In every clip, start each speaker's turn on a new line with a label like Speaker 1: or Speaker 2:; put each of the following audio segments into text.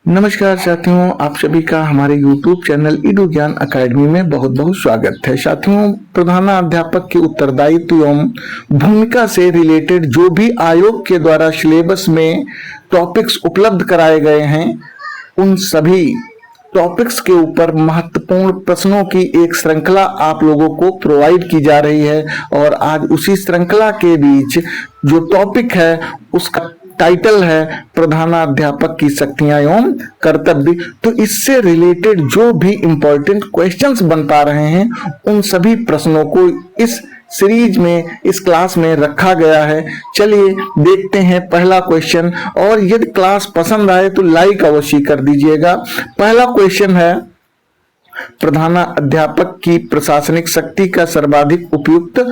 Speaker 1: नमस्कार साथियों, आप सभी का हमारे YouTube चैनल ईडू ज्ञान अकेडमी में बहुत बहुत स्वागत है। साथियों, प्रधानाध्यापक के उत्तरदायित्व एवं भूमिका से रिलेटेड जो भी आयोग के द्वारा सिलेबस में टॉपिक्स उपलब्ध कराए गए हैं, उन सभी टॉपिक्स के ऊपर महत्वपूर्ण प्रश्नों की एक श्रृंखला आप लोगों को प्रोवाइड की जा रही है। और आज उसी श्रृंखला के बीच जो टॉपिक है उसका टाइटल है प्रधानाध्यापक की शक्तियां एवं कर्तव्य। तो इससे रिलेटेड जो भी इंपॉर्टेंट क्वेश्चंस बन पा रहे हैं, उन सभी प्रश्नों को इस सीरीज में, इस क्लास में रखा गया है। चलिए देखते हैं पहला क्वेश्चन। और यदि क्लास पसंद आए तो लाइक अवश्य कर दीजिएगा। पहला क्वेश्चन है, प्रधानाध्यापक की प्रशासनिक शक्ति का सर्वाधिक उपयुक्त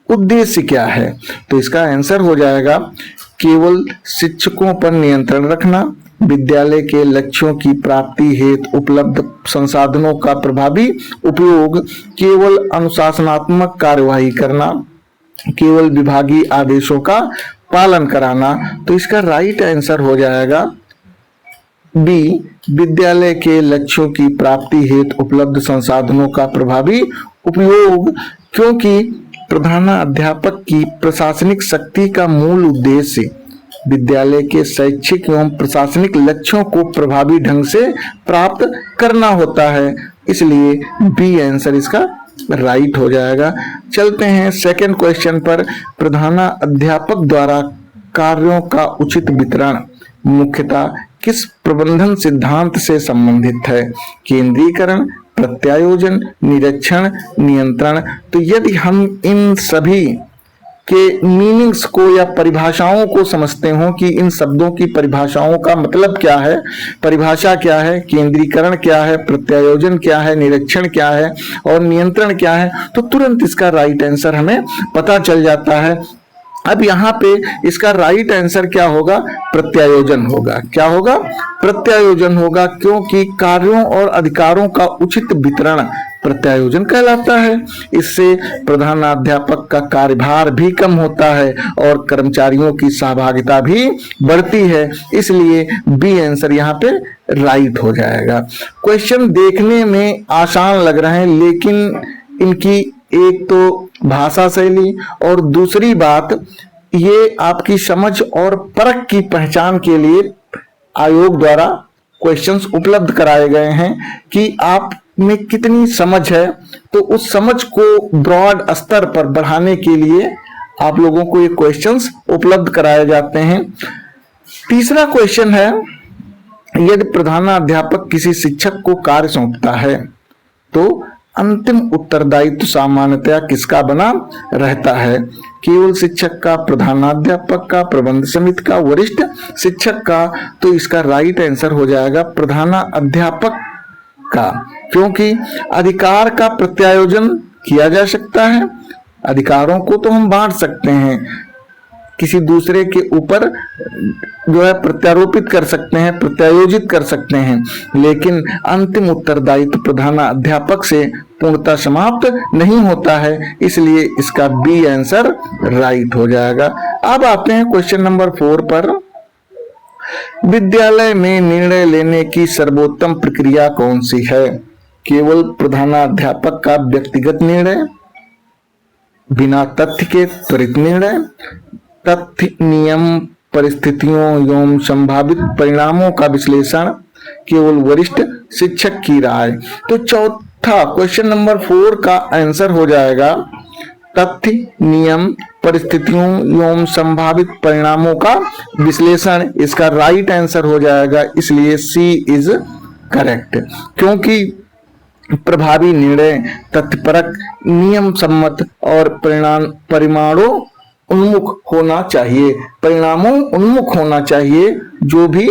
Speaker 1: उद्देश्य क्या है? तो इसका आंसर हो जाएगा केवल शिक्षकों पर नियंत्रण रखना, विद्यालय के लक्ष्यों की प्राप्ति हेतु उपलब्ध संसाधनों का प्रभावी उपयोग, केवल अनुशासनात्मक कार्यवाही करना, केवल विभागीय आदेशों का पालन कराना। तो इसका राइट आंसर हो जाएगा बी, विद्यालय के लक्ष्यों की प्राप्ति हेतु उपलब्ध संसाधनों का प्रभावी उपयोग। क्योंकि प्रधानाध्यापक की प्रशासनिक शक्ति का मूल उद्देश्य विद्यालय के शैक्षिक एवं प्रशासनिक लक्ष्यों को प्रभावी ढंग से प्राप्त करना होता है, इसलिए बी आंसर इसका राइट हो जाएगा। चलते हैं सेकंड क्वेश्चन पर। प्रधानाध्यापक द्वारा कार्यों का उचित वितरण मुख्यतः किस प्रबंधन सिद्धांत से संबंधित है? केंद्रीकरण, प्रत्यायोजन, निरीक्षण, नियंत्रण। तो यदि हम इन सभी के मीनिंग्स को या परिभाषाओं को समझते हो कि इन शब्दों की परिभाषाओं का मतलब क्या है, परिभाषा क्या है, केंद्रीकरण क्या है, प्रत्यायोजन क्या है, निरीक्षण क्या है और नियंत्रण क्या है, तो तुरंत इसका राइट आंसर हमें पता चल जाता है। अब यहाँ पे इसका राइट आंसर क्या होगा? प्रत्यायोजन होगा। क्या होगा? प्रत्यायोजन होगा, क्योंकि कार्यों और अधिकारों का उचित वितरण प्रत्यायोजन कहलाता है। इससे प्रधानाध्यापक का कार्यभार भी कम होता है और कर्मचारियों की सहभागिता भी बढ़ती है, इसलिए बी आंसर यहाँ पे राइट हो जाएगा। क्वेश्चन देखने में आसान लग रहे हैं, लेकिन इनकी एक तो भाषा शैली और दूसरी बात ये आपकी समझ और परख की पहचान के लिए आयोग द्वारा क्वेश्चंस उपलब्ध कराए गए हैं कि आप में कितनी समझ है। तो उस समझ को ब्रॉड स्तर पर बढ़ाने के लिए आप लोगों को ये क्वेश्चंस उपलब्ध कराए जाते हैं। तीसरा क्वेश्चन है, यदि प्रधानाध्यापक किसी शिक्षक को कार्य सौंपता है तो अंतिम उत्तरदायित्व सामान्यतया किसका बना रहता है? केवल शिक्षक का, प्रधानाध्यापक का, प्रबंध समिति का, वरिष्ठ शिक्षक का। तो इसका राइट आंसर हो जाएगा प्रधानाध्यापक का, क्योंकि अधिकार का प्रत्यायोजन किया जा सकता है। अधिकारों को तो हम बांट सकते हैं, किसी दूसरे के ऊपर जो है प्रत्यारोपित कर सकते हैं, प्रत्यायोजित कर सकते हैं, लेकिन अंतिम उत्तरदायित्व प्रधानाध्यापक से पूर्णतः समाप्त नहीं होता है, इसलिए इसका बी आंसर राइट हो जाएगा। अब आते हैं क्वेश्चन नंबर 4 पर। विद्यालय में निर्णय लेने की सर्वोत्तम प्रक्रिया कौन सी है? केवल प्रधानाध्यापक का व्यक्तिगत निर्णय, बिना तथ्य के त्वरित निर्णय, तथ्य, नियम, परिस्थितियों एवं संभावित परिणामों का विश्लेषण, केवल वरिष्ठ शिक्षक की राय। तो चौथा क्वेश्चन नंबर 4 का आंसर हो जाएगा तथ्य, नियम, परिस्थितियों एवं संभावित परिणामों का विश्लेषण। इसका राइट आंसर हो जाएगा, इसलिए सी इज करेक्ट। क्योंकि प्रभावी निर्णय तथ्यपरक, नियम सम्मत और परिणामों उन्मुख होना चाहिए, परिणामों उन्मुख होना चाहिए। जो भी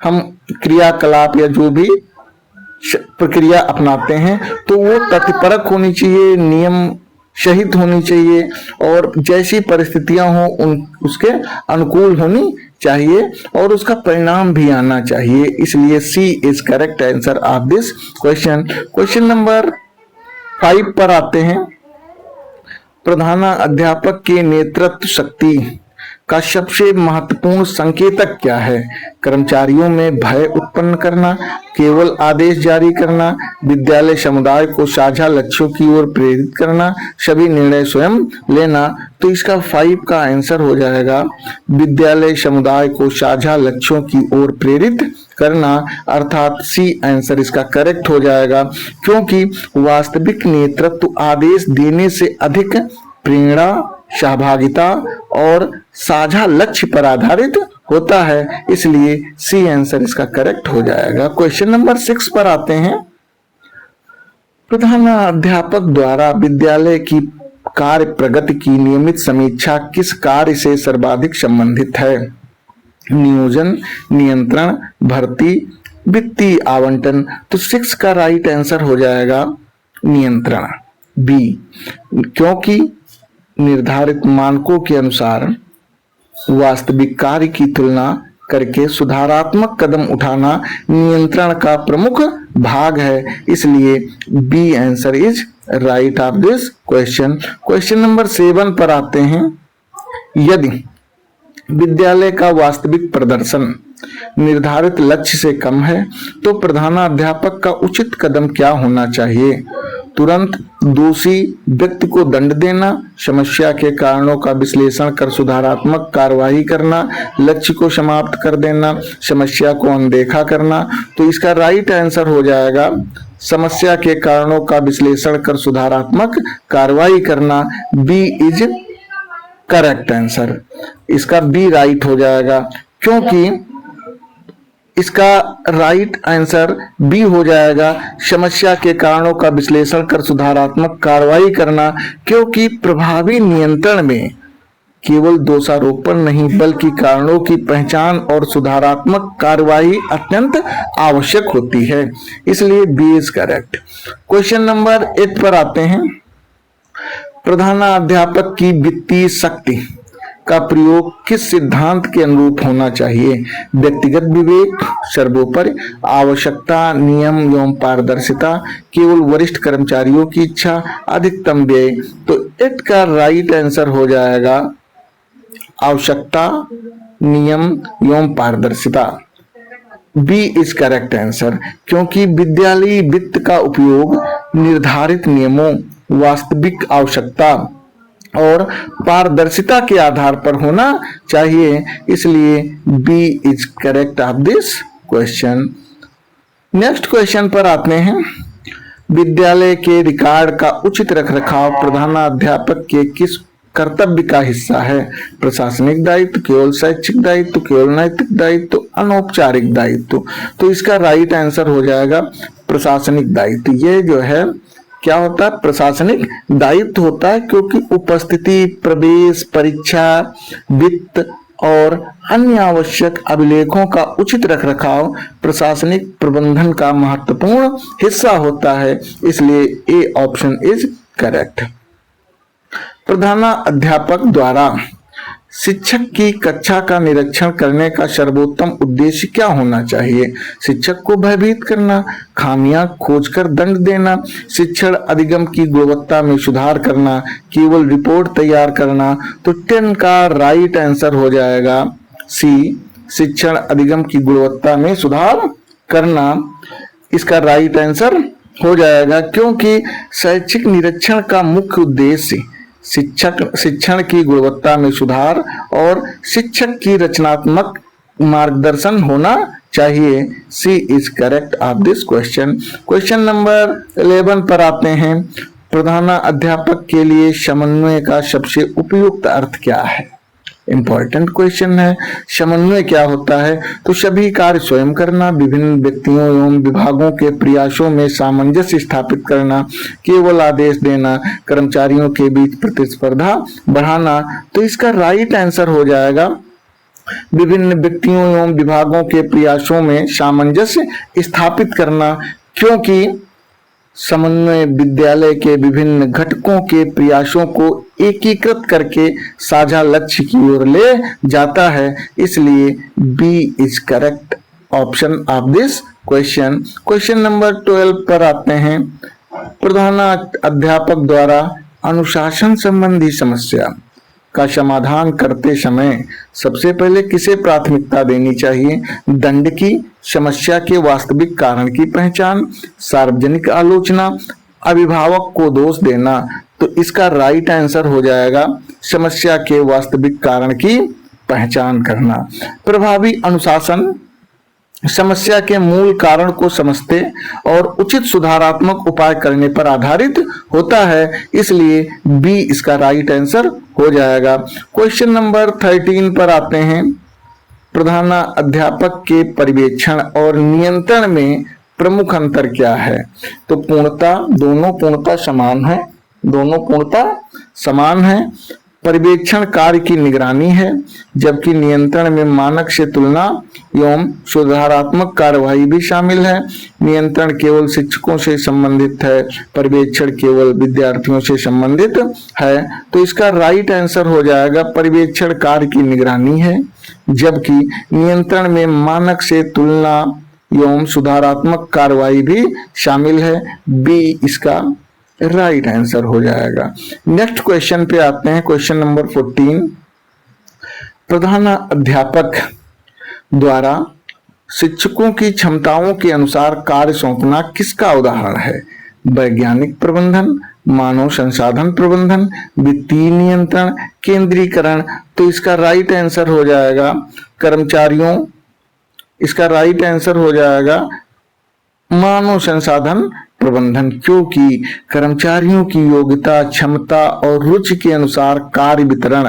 Speaker 1: हम क्रियाकलाप या जो भी प्रक्रिया अपनाते हैं तो वो तथ्यपरक होनी चाहिए, नियम सहित होनी चाहिए और जैसी परिस्थितियां हो उसके अनुकूल होनी चाहिए और उसका परिणाम भी आना चाहिए। इसलिए C is correct answer of this question. Question number 5 पर आते हैं। प्रधानाध्यापक के नेतृत्व शक्ति का सबसे महत्वपूर्ण संकेतक क्या है? कर्मचारियों में भय उत्पन्न करना, केवल आदेश जारी करना, विद्यालय समुदाय को साझा लक्ष्यों की ओर प्रेरित करना, सभी निर्णय स्वयं लेना। तो इसका 5 का आंसर हो जाएगा विद्यालय समुदाय को साझा लक्ष्यों की ओर प्रेरित करना, अर्थात सी आंसर इसका करेक्ट हो जाएगा, क्योंकि वास्तविक नेतृत्व आदेश देने से अधिक प्रेरणा, सहभागिता और साझा लक्ष्य पर आधारित होता है, इसलिए सी आंसर इसका करेक्ट हो जाएगा। क्वेश्चन नंबर 6 पर आते हैं। प्रधानाध्यापक द्वारा विद्यालय की कार्य प्रगति की नियमित समीक्षा किस कार्य से सर्वाधिक संबंधित है? नियोजन, नियंत्रण, भर्ती, वित्तीय आवंटन। तो 6 का राइट आंसर हो जाएगा नियंत्रण, बी, क्योंकि निर्धारित मानकों के अनुसार वास्तविक कार्य की तुलना करके सुधारात्मक कदम उठाना नियंत्रण का प्रमुख भाग है, इसलिए B answer is right of this question. Question number 7 पर आते हैं। यदि विद्यालय का वास्तविक प्रदर्शन निर्धारित लक्ष्य से कम है तो प्रधानाध्यापक का उचित कदम क्या होना चाहिए? तुरंत दोषी व्यक्ति को दंड देना, समस्या के कारणों का विश्लेषण कर सुधारात्मक कार्रवाई करना, लक्ष्य को समाप्त कर देना, समस्या को अनदेखा करना। तो इसका राइट आंसर हो जाएगा समस्या के कारणों का विश्लेषण कर सुधारात्मक कार्रवाई करना, बी इज करेक्ट आंसर। इसका बी राइट हो जाएगा, क्योंकि इसका राइट आंसर बी हो जाएगा समस्या के कारणों का विश्लेषण कर सुधारात्मक कार्रवाई करना, क्योंकि प्रभावी नियंत्रण में केवल दोषारोपण नहीं बल्कि कारणों की पहचान और सुधारात्मक कार्रवाई अत्यंत आवश्यक होती है, इसलिए B is correct. Question number 8 पर आते हैं। प्रधानाध्यापक की वित्तीय शक्ति का प्रयोग किस सिद्धांत के अनुरूप होना चाहिए? व्यक्तिगत विवेक सर्वोपरि, आवश्यकता, नियम एवं पारदर्शिता, केवल वरिष्ठ कर्मचारियों की इच्छा, अधिकतम व्यय। तो 8 का राइट आंसर हो जाएगा आवश्यकता, नियम एवं पारदर्शिता, बी इज करेक्ट आंसर, क्योंकि विद्यालयी वित्त का उपयोग निर्धारित नियमों, वास्तविक आवश्यकता और पारदर्शिता के आधार पर होना चाहिए, इसलिए B is correct of this question. Next question पर आते हैं। विद्यालय के रिकॉर्ड का उचित रखरखाव प्रधानाध्यापक के किस कर्तव्य का हिस्सा है? प्रशासनिक दायित्व, केवल शैक्षिक दायित्व, केवल नैतिक दायित्व, अनौपचारिक दायित्व। तो इसका राइट आंसर हो जाएगा प्रशासनिक दायित्व। ये जो है क्या होता है? प्रशासनिक दायित्व होता है, क्योंकि उपस्थिति, प्रवेश, परीक्षा, वित्त और अन्य आवश्यक अभिलेखों का उचित रखरखाव प्रशासनिक प्रबंधन का महत्वपूर्ण हिस्सा होता है, इसलिए ए ऑप्शन इज करेक्ट। प्रधानाध्यापक द्वारा शिक्षक की कक्षा का निरीक्षण करने का सर्वोत्तम उद्देश्य क्या होना चाहिए? शिक्षक को भयभीत करना, खामियां खोजकर दंड देना, शिक्षण अधिगम की गुणवत्ता में सुधार करना, केवल रिपोर्ट तैयार करना। तो 10 का राइट आंसर हो जाएगा सी, शिक्षण अधिगम की गुणवत्ता में सुधार करना। इसका राइट आंसर हो जाएगा, क्योंकि शैक्षिक निरीक्षण का मुख्य उद्देश्य शिक्षण की गुणवत्ता में सुधार और शिक्षक की रचनात्मक मार्गदर्शन होना चाहिए। C is correct of this question. Question number 11 पर आते हैं। प्रधानाध्यापक के लिए समन्वय का सबसे उपयुक्त अर्थ क्या है? इंपॉर्टेंट क्वेश्चन है। समन्वय क्या होता है? तो सभी कार्य स्वयं करना, विभिन्न व्यक्तियों एवं विभागों के प्रयासों में सामंजस्य स्थापित करना, केवल आदेश देना, कर्मचारियों के बीच प्रतिस्पर्धा बढ़ाना। तो इसका राइट आंसर हो जाएगा विभिन्न व्यक्तियों एवं विभागों के प्रयासों में सामंजस्य स्थापित करना, क्योंकि समन्वय विद्यालय के विभिन्न घटकों के प्रयासों को एकीकृत करके साझा लक्ष्य की ओर ले जाता है, इसलिए B is correct option of this question. Question number 12 पर आते हैं। प्रधानाध्यापक द्वारा अनुशासन संबंधी समस्या का समाधान करते समय सबसे पहले किसे प्राथमिकता देनी चाहिए? दंड की, समस्या के वास्तविक कारण की पहचान, सार्वजनिक आलोचना, अभिभावक को दोष देना। तो इसका राइट आंसर हो जाएगा समस्या के वास्तविक कारण की पहचान करना। प्रभावी अनुशासन समस्या के मूल कारण को समझते और उचित सुधारात्मक उपाय करने पर आधारित होता है, इसलिए बी इसका राइट आंसर हो जाएगा। क्वेश्चन नंबर 13 पर आते हैं। प्रधानाध्यापक के पर्यवेक्षण और नियंत्रण में प्रमुख अंतर क्या है? तो पूर्णता, दोनों पूर्णता समान है, दोनों पूर्णता समान है। पर्यवेक्षण कार्य की निगरानी है, जबकि नियंत्रण में मानक से तुलना एवं सुधारात्मक कार्यवाही भी शामिल है। नियंत्रण केवल शिक्षकों से संबंधित है, पर्यवेक्षण केवल विद्यार्थियों से संबंधित है। तो इसका राइट आंसर हो जाएगा पर्यवेक्षण कार्य की निगरानी है, जबकि नियंत्रण में मानक से तुलना एवं सुधारात्मक कार्यवाही भी शामिल है। बी इसका राइट आंसर हो जाएगा। नेक्स्ट क्वेश्चन पे आते हैं, क्वेश्चन नंबर 14। प्रधानाध्यापक द्वारा शिक्षकों की क्षमताओं के अनुसार कार्य सौंपना किसका उदाहरण है? वैज्ञानिक प्रबंधन, मानव संसाधन प्रबंधन, वित्तीय नियंत्रण, केंद्रीकरण। तो इसका राइट आंसर हो जाएगा कर्मचारियों, इसका राइट आंसर हो जाएगा मानव संसाधन प्रबंधन, क्योंकि कर्मचारियों की योग्यता, क्षमता और रुचि के अनुसार कार्य वितरण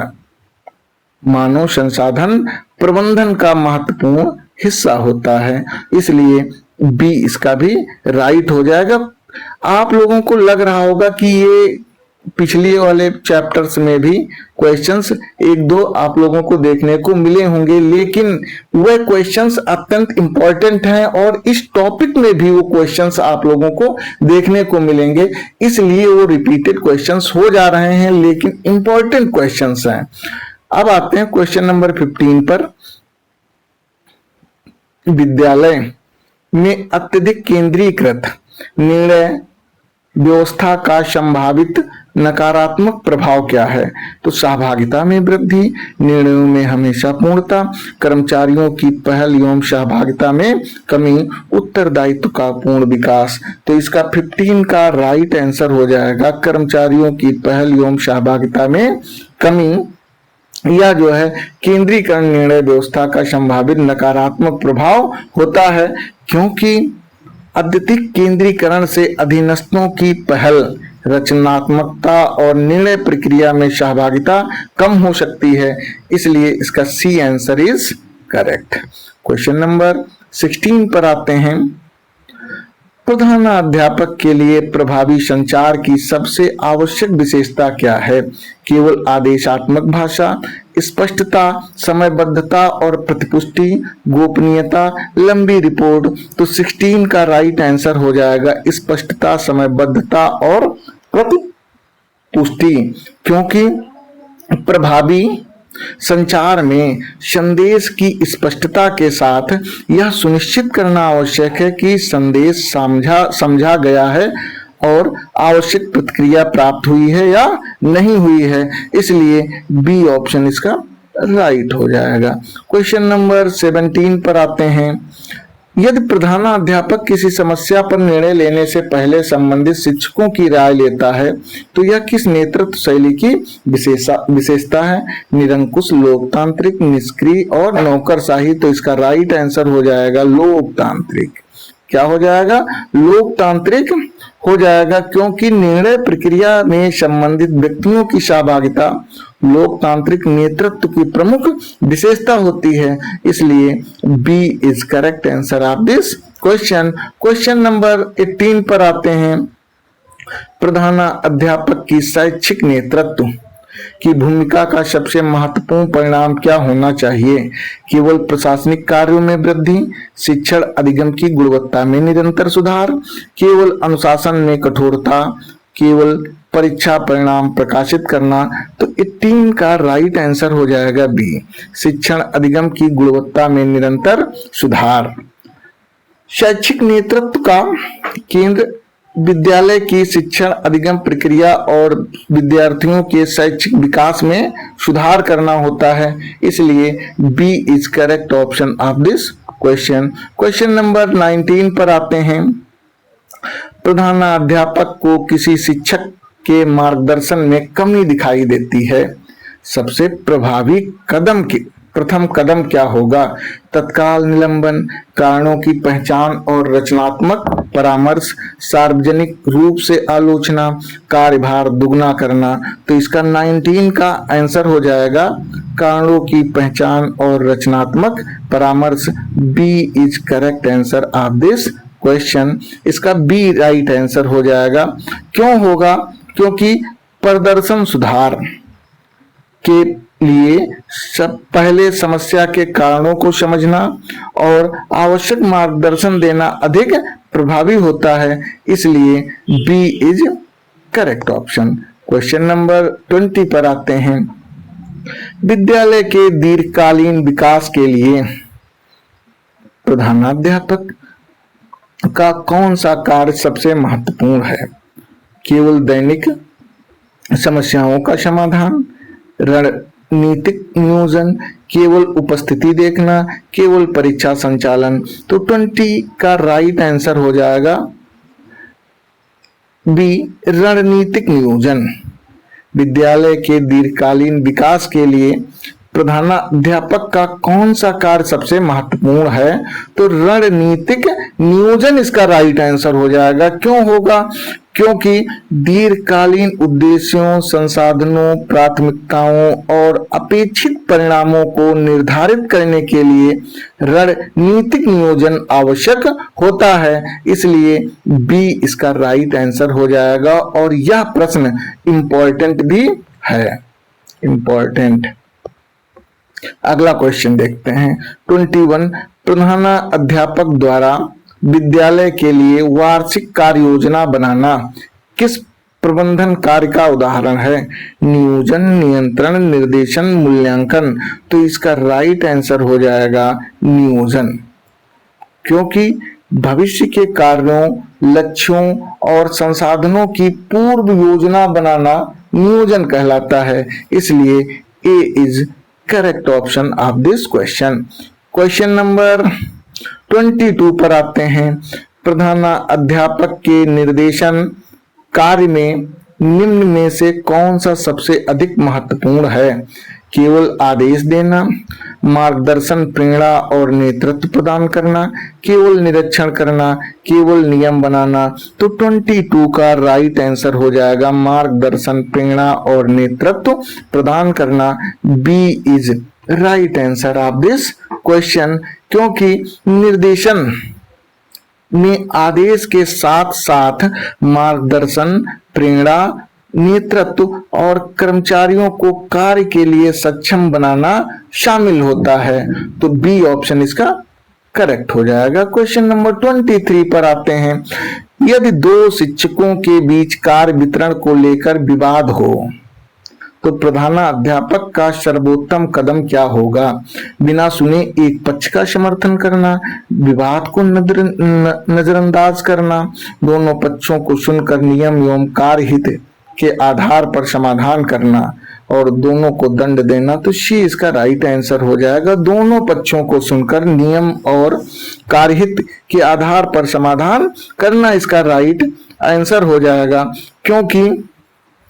Speaker 1: मानव संसाधन प्रबंधन का महत्वपूर्ण हिस्सा होता है, इसलिए बी इसका भी राइट हो जाएगा। आप लोगों को लग रहा होगा कि ये पिछले वाले चैप्टर्स में भी क्वेश्चंस एक दो आप लोगों को देखने को मिले होंगे, लेकिन वह क्वेश्चंस अत्यंत इंपॉर्टेंट हैं और इस टॉपिक में भी वो क्वेश्चंस आप लोगों को देखने को मिलेंगे, इसलिए वो रिपीटेड क्वेश्चंस हो जा रहे हैं, लेकिन इंपॉर्टेंट क्वेश्चंस हैं। अब आते हैं क्वेश्चन नंबर 15 पर। विद्यालय में अत्यधिक केंद्रीकृत निर्णय व्यवस्था का संभावित नकारात्मक प्रभाव क्या है? तो सहभागिता में वृद्धि, निर्णयों में हमेशा पूर्णता, कर्मचारियों की पहल एवं सहभागिता में कमी, उत्तरदायित्व का पूर्ण विकास। तो इसका 15 का राइट आंसर हो जाएगा कर्मचारियों की पहल एवं सहभागिता में कमी, या जो है केंद्रीकरण निर्णय व्यवस्था का संभावित नकारात्मक प्रभाव होता है, क्योंकि अत्यधिक केंद्रीकरण से अधीनस्थों की पहल, रचनात्मकता और निर्णय प्रक्रिया में सहभागिता कम हो सकती है, इसलिए इसका C answer is correct. Question number 16 पर आते हैं। प्रधानाध्यापक के लिए प्रभावी संचार की सबसे आवश्यक विशेषता क्या है? केवल आदेशात्मक भाषा, स्पष्टता, समयबद्धता और प्रतिपुष्टि, गोपनीयता, लंबी रिपोर्ट। तो 16 का राइट आंसर हो जाएगा स्पष्टता, समयबद्धता और प्रतिपुष्टि, क्योंकि प्रभावी संचार में संदेश की स्पष्टता के साथ यह सुनिश्चित करना आवश्यक है कि संदेश समझा गया है और आवश्यक प्रतिक्रिया प्राप्त हुई है या नहीं हुई है, इसलिए बी ऑप्शन इसका राइट हो जाएगा। क्वेश्चन नंबर 17 पर आते हैं। यदि प्रधानाध्यापक किसी समस्या पर निर्णय लेने से पहले संबंधित शिक्षकों की राय लेता है तो यह किस नेतृत्व शैली की विशेषता है? निरंकुश, लोकतांत्रिक, निष्क्रिय और नौकरशाही। तो इसका राइट आंसर हो जाएगा लोकतांत्रिक। क्या हो जाएगा? लोकतांत्रिक हो जाएगा, क्योंकि निर्णय प्रक्रिया में संबंधित व्यक्तियों की सहभागिता लोकतांत्रिक नेतृत्व की प्रमुख विशेषता होती है, इसलिए B is correct answer of this question. Question number 18 पर आते हैं। प्रधानाध्यापक की शैक्षिक नेतृत्व की भूमिका का सबसे महत्वपूर्ण परिणाम क्या होना चाहिए? केवल प्रशासनिक कार्यों में वृद्धि, शिक्षण अधिगम की गुणवत्ता में निरंतर सुधार, केवल अनुशासन में कठोरता, केवल परीक्षा परिणाम प्रकाशित करना। तो 18 का राइट आंसर हो जाएगा बी, शिक्षण अधिगम की गुणवत्ता में निरंतर सुधार। शैक्षिक नेतृत्व का केंद्र विद्यालय की शिक्षण अधिगम प्रक्रिया और विद्यार्थियों के शैक्षिक विकास में सुधार करना होता है, इसलिए B is correct option of this question. Question number 19 पर आते हैं। प्रधानाध्यापक को किसी शिक्षक के मार्गदर्शन में कमी दिखाई देती है, सबसे प्रभावी प्रथम कदम क्या होगा? तत्काल निलंबन, कारणों की पहचान और रचनात्मक परामर्श, सार्वजनिक रूप से आलोचना, कार्यभार दुगना करना। तो इसका 19 का आंसर हो जाएगा कारणों की पहचान और रचनात्मक परामर्श। B is correct answer of this question. इसका बी राइट आंसर हो जाएगा। क्यों होगा? क्योंकि प्रदर्शन सुधार के लिए सब पहले समस्या के कारणों को समझना और आवश्यक मार्गदर्शन देना अधिक प्रभावी होता है, इसलिए B is correct option. Question number 20 पर आते हैं। विद्यालय के दीर्घकालीन विकास के लिए प्रधानाध्यापक का कौन सा कार्य सबसे महत्वपूर्ण है? केवल दैनिक समस्याओं का समाधान, रणनीतिक नियोजन, केवल उपस्थिति देखना, केवल परीक्षा संचालन। तो 20 का राइट आंसर हो जाएगा बी रणनीतिक नियोजन। विद्यालय के दीर्घकालीन विकास के लिए प्रधानाध्यापक का कौन सा कार्य सबसे महत्वपूर्ण है? तो रणनीतिक नियोजन इसका राइट आंसर हो जाएगा। क्यों होगा? क्योंकि दीर्घकालीन उद्देश्यों, संसाधनों, प्राथमिकताओं और अपेक्षित परिणामों को निर्धारित करने के लिए रणनीतिक नियोजन आवश्यक होता है, इसलिए बी इसका राइट आंसर हो जाएगा। और यह प्रश्न इंपॉर्टेंट भी है, इंपॉर्टेंट। अगला क्वेश्चन देखते हैं 21। प्रधानाध्यापक द्वारा विद्यालय के लिए वार्षिक कार्य योजना बनाना किस प्रबंधन कार्य का उदाहरण है? नियोजन, नियंत्रण, निर्देशन, मूल्यांकन। तो इसका राइट आंसर हो जाएगा नियोजन, क्योंकि भविष्य के कार्यों, लक्ष्यों और संसाधनों की पूर्व योजना बनाना नियोजन कहलाता है, इसलिए A is correct option of this question. Question number 22 पर आते हैं। प्रधानाध्यापक के निर्देशन कार्य में निम्न में से कौन सा सबसे अधिक महत्वपूर्ण है? केवल आदेश देना, मार्गदर्शन, प्रेरणा और नेतृत्व प्रदान करना, केवल निरीक्षण करना, केवल नियम बनाना। तो 22 का राइट आंसर हो जाएगा मार्गदर्शन, प्रेरणा और नेतृत्व प्रदान करना। B is right answer of this question, क्योंकि निर्देशन में आदेश के साथ साथ मार्गदर्शन, प्रेरणा, नेतृत्व और कर्मचारियों को कार्य के लिए सक्षम बनाना शामिल होता है। तो बी ऑप्शन इसका करेक्ट हो जाएगा। क्वेश्चन नंबर 23 पर आते हैं। यदि दो शिक्षकों के बीच कार्य वितरण को लेकर विवाद हो तो प्रधानाध्यापक का सर्वोत्तम कदम क्या होगा? बिना सुने एक पक्ष का समर्थन करना, विवाद को नजरअंदाज करना, दोनों पक्षों को सुनकर नियम एवं कार्य हित के आधार पर समाधान करना और दोनों को दंड देना। तो सी इसका राइट आंसर हो जाएगा। दोनों पक्षों को सुनकर नियम और कार्यहित के आधार पर समाधान करना इसका राइट आंसर हो जाएगा, क्योंकि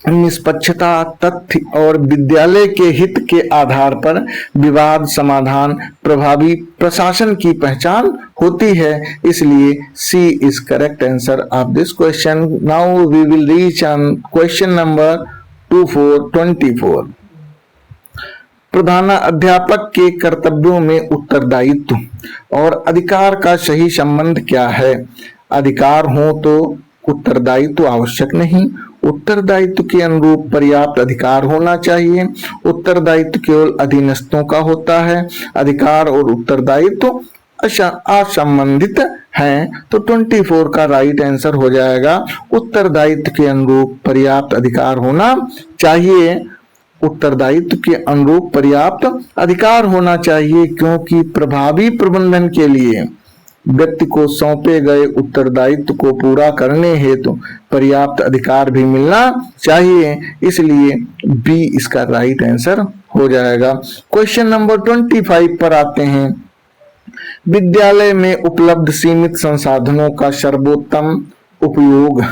Speaker 1: निष्पक्षता, तथ्य और विद्यालय के हित के आधार पर विवाद समाधान प्रभावी प्रशासन की पहचान होती है, इसलिए C is correct answer of this question. Now we will reach on question number 24। प्रधानाध्यापक के कर्तव्यों में उत्तरदायित्व और अधिकार का सही संबंध क्या है? अधिकार हो तो उत्तरदायित्व आवश्यक नहीं। उत्तरदायित्व के अनुरूप पर्याप्त अधिकार होना चाहिए। उत्तरदायित्व केवल अधीनस्थों का होता है। अधिकार और उत्तरदायित्व असंबंधित हैं। तो 24 का राइट आंसर हो जाएगा उत्तरदायित्व के अनुरूप पर्याप्त अधिकार होना चाहिए। उत्तरदायित्व के अनुरूप पर्याप्त अधिकार होना चाहिए, क्योंकि प्रभावी प्रबंधन के लिए व्यक्ति को सौंपे गए उत्तरदायित्व को पूरा करने हेतु पर्याप्त अधिकार भी मिलना चाहिए, इसलिए बी इसका राइट आंसर हो जाएगा। क्वेश्चन नंबर 25 पर आते हैं। विद्यालय में उपलब्ध सीमित संसाधनों का सर्वोत्तम उपयोग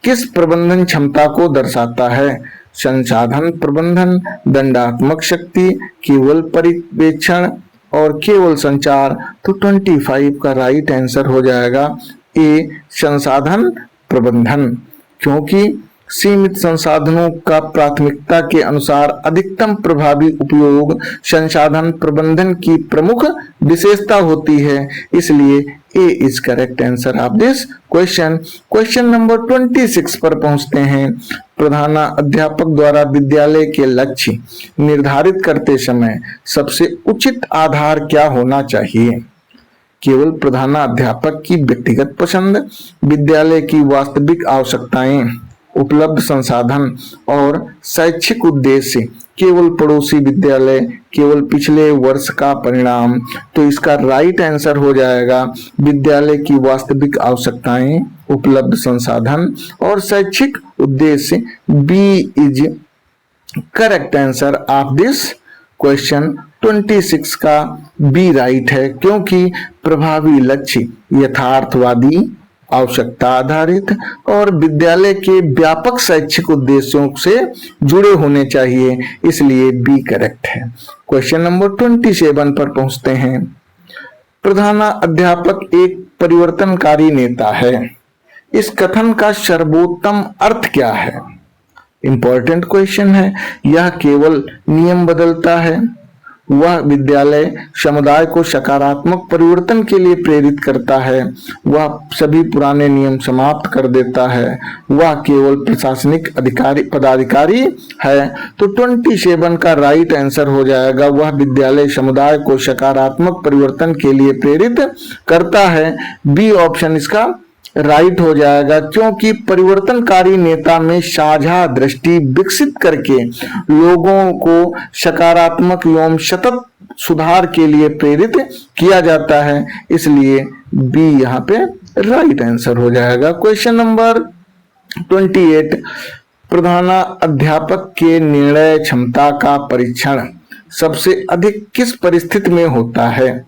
Speaker 1: किस प्रबंधन क्षमता को दर्शाता है? संसाधन प्रबंधन, दंडात्मक शक्ति, केवल पर्यवेक्षण और केवल संचार। तो 25 का राइट आंसर हो जाएगा ए संसाधन प्रबंधन, क्योंकि सीमित संसाधनों का प्राथमिकता के अनुसार अधिकतम प्रभावी उपयोग संसाधन प्रबंधन की प्रमुख विशेषता होती है, इसलिए A is correct answer of this question. Question number 26 पर पहुंचते हैं। प्रधानाध्यापक द्वारा विद्यालय के लक्ष्य निर्धारित करते समय सबसे उचित आधार क्या होना चाहिए? केवल प्रधानाध्यापक की व्यक्तिगत पसंद, विद्यालय की वास्तविक आवश्यकताएं, उपलब्ध संसाधन और शैक्षिक उद्देश्य, केवल पड़ोसी विद्यालय, केवल पिछले वर्ष का परिणाम। तो इसका राइट आंसर हो जाएगा विद्यालय की वास्तविक आवश्यकताएं, उपलब्ध संसाधन और शैक्षिक उद्देश्य। B is correct answer of this question. 26 का बी राइट है, क्योंकि प्रभावी लक्ष्य यथार्थवादी, आवश्यकता आधारित और विद्यालय के व्यापक शैक्षिक उद्देश्यों से जुड़े होने चाहिए, इसलिए बी करेक्ट है। क्वेश्चन नंबर 27 पर पहुंचते हैं। प्रधानाध्यापक एक परिवर्तनकारी नेता है, इस कथन का सर्वोत्तम अर्थ क्या है? इंपॉर्टेंट क्वेश्चन है। यह केवल नियम बदलता है, वह विद्यालय समुदाय को सकारात्मक परिवर्तन के लिए प्रेरित करता है, वह सभी पुराने नियम समाप्त कर देता है, वह केवल प्रशासनिक पदाधिकारी है। तो 27 का राइट आंसर हो जाएगा वह विद्यालय समुदाय को सकारात्मक परिवर्तन के लिए प्रेरित करता है। बी ऑप्शन इसका राइट हो जाएगा, क्योंकि परिवर्तनकारी नेता में साझा दृष्टि विकसित करके लोगों को सकारात्मक एवं सतत सुधार के लिए प्रेरित किया जाता है, इसलिए बी यहाँ पे राइट आंसर हो जाएगा। Question number 28। प्रधानाध्यापक के निर्णय क्षमता का परीक्षण सबसे अधिक किस परिस्थिति में होता है?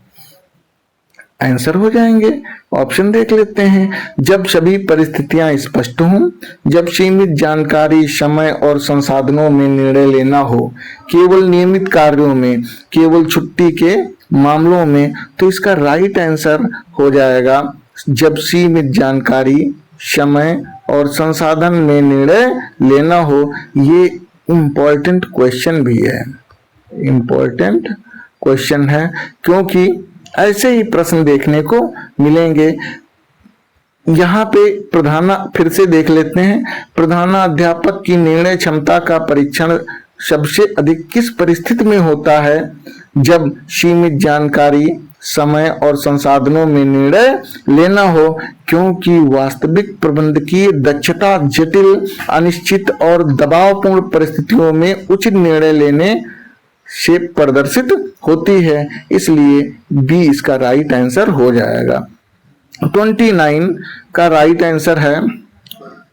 Speaker 1: आंसर हो जाएंगे, ऑप्शन देख लेते हैं। जब सभी परिस्थितियां स्पष्ट हों, जब सीमित जानकारी, समय और संसाधनों में निर्णय लेना हो, केवल नियमित कार्यों में, केवल छुट्टी के मामलों में। तो इसका राइट आंसर हो जाएगा जब सीमित जानकारी, समय और संसाधन में निर्णय लेना हो। ये इम्पोर्टेंट क्वेश्चन भी है, इम्पोर्टेंट क्वेश्चन है, क्योंकि ऐसे ही प्रश्न देखने को मिलेंगे। यहाँ पे फिर से देख लेते हैं। प्रधानाध्यापक की निर्णय क्षमता का परीक्षण सबसे अधिक किस परिस्थिति में होता है? जब सीमित जानकारी, समय और संसाधनों में निर्णय लेना हो, क्योंकि वास्तविक प्रबंधकीय दक्षता जटिल, अनिश्चित और दबावपूर्ण परिस्थितियों में उचित निर्णय लेने से प्रदर्शित होती है, इसलिए बी इसका राइट आंसर हो जाएगा। 29 का राइट आंसर है।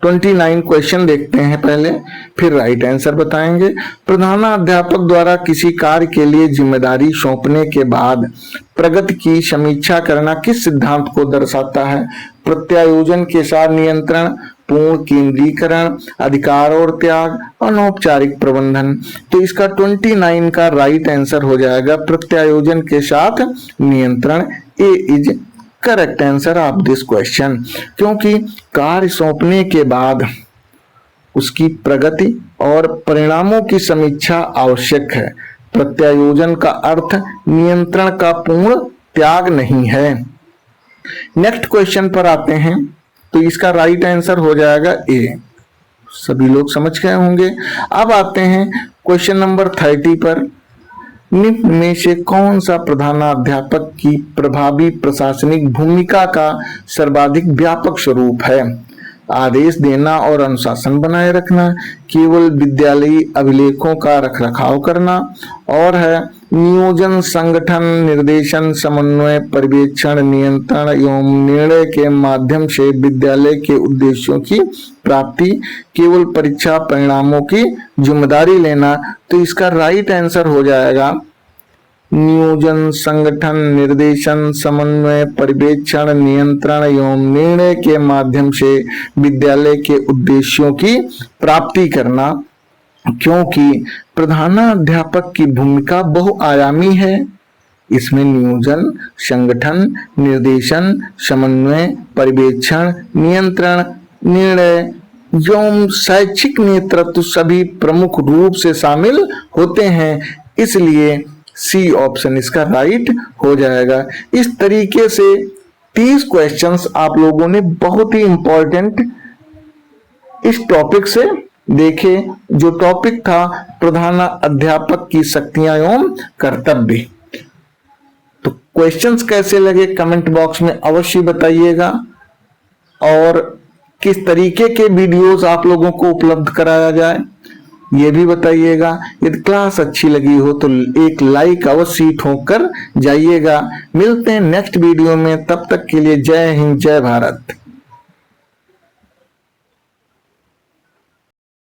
Speaker 1: 29 क्वेश्चन देखते हैं पहले, फिर राइट आंसर बताएंगे। प्रधानाध्यापक द्वारा किसी कार्य के लिए जिम्मेदारी सौंपने के बाद प्रगति की समीक्षा करना किस सिद्धांत को दर्शाता है? प्रत्यायोजन के साथ नियंत्रण, पूर्ण केंद्रीकरण, अधिकार और त्याग, अनौपचारिक प्रबंधन। तो इसका 29 का राइट आंसर हो जाएगा प्रत्यायोजन के साथ नियंत्रण। A is correct answer of this question, क्योंकि कार्य सौंपने के बाद उसकी प्रगति और परिणामों की समीक्षा आवश्यक है। प्रत्यायोजन का अर्थ नियंत्रण का पूर्ण त्याग नहीं है। नेक्स्ट क्वेश्चन पर आते हैं, तो इसका राइट आंसर हो जाएगा ए। सभी लोग समझ गए होंगे। अब आते हैं क्वेश्चन नंबर 30 पर। निम्न में से कौन सा प्रधानाध्यापक की प्रभावी प्रशासनिक भूमिका का सर्वाधिक व्यापक स्वरूप है? आदेश देना और अनुशासन बनाए रखना, केवल विद्यालयी अभिलेखों का रखरखाव करना, और है नियोजन, संगठन, निर्देशन, समन्वय, पर्यवेक्षण, नियंत्रण एवं निर्णय के माध्यम से विद्यालय के उद्देश्यों की प्राप्ति, केवल परीक्षा परिणामों की जिम्मेदारी लेना। तो इसका राइट आंसर हो जाएगा नियोजन, संगठन, निर्देशन, समन्वय, पर्यवेक्षण, नियंत्रण एवं निर्णय के माध्यम से विद्यालय के उद्देश्यों की प्राप्ति करना, क्योंकि प्रधानाध्यापक की भूमिका बहुआयामी है। इसमें नियोजन, संगठन, निर्देशन, समन्वय, पर्यवेक्षण, नियंत्रण, निर्णय एवं शैक्षिक नेतृत्व सभी प्रमुख रूप से शामिल होते हैं। इसलिए सी ऑप्शन इसका राइट हो जाएगा। इस तरीके से 30 क्वेश्चंस आप लोगों ने बहुत ही इंपॉर्टेंट इस टॉपिक से देखे, जो टॉपिक था प्रधानाध्यापक की शक्तियां एवं कर्तव्य। तो क्वेश्चंस कैसे लगे कमेंट बॉक्स में अवश्य बताइएगा, और किस तरीके के वीडियोस आप लोगों को उपलब्ध कराया जाए ये भी बताइएगा। यदि क्लास अच्छी लगी हो तो एक लाइक अवश्य ठोक कर जाइएगा। मिलते हैं नेक्स्ट वीडियो में, तब तक के लिए जय हिंद, जय भारत।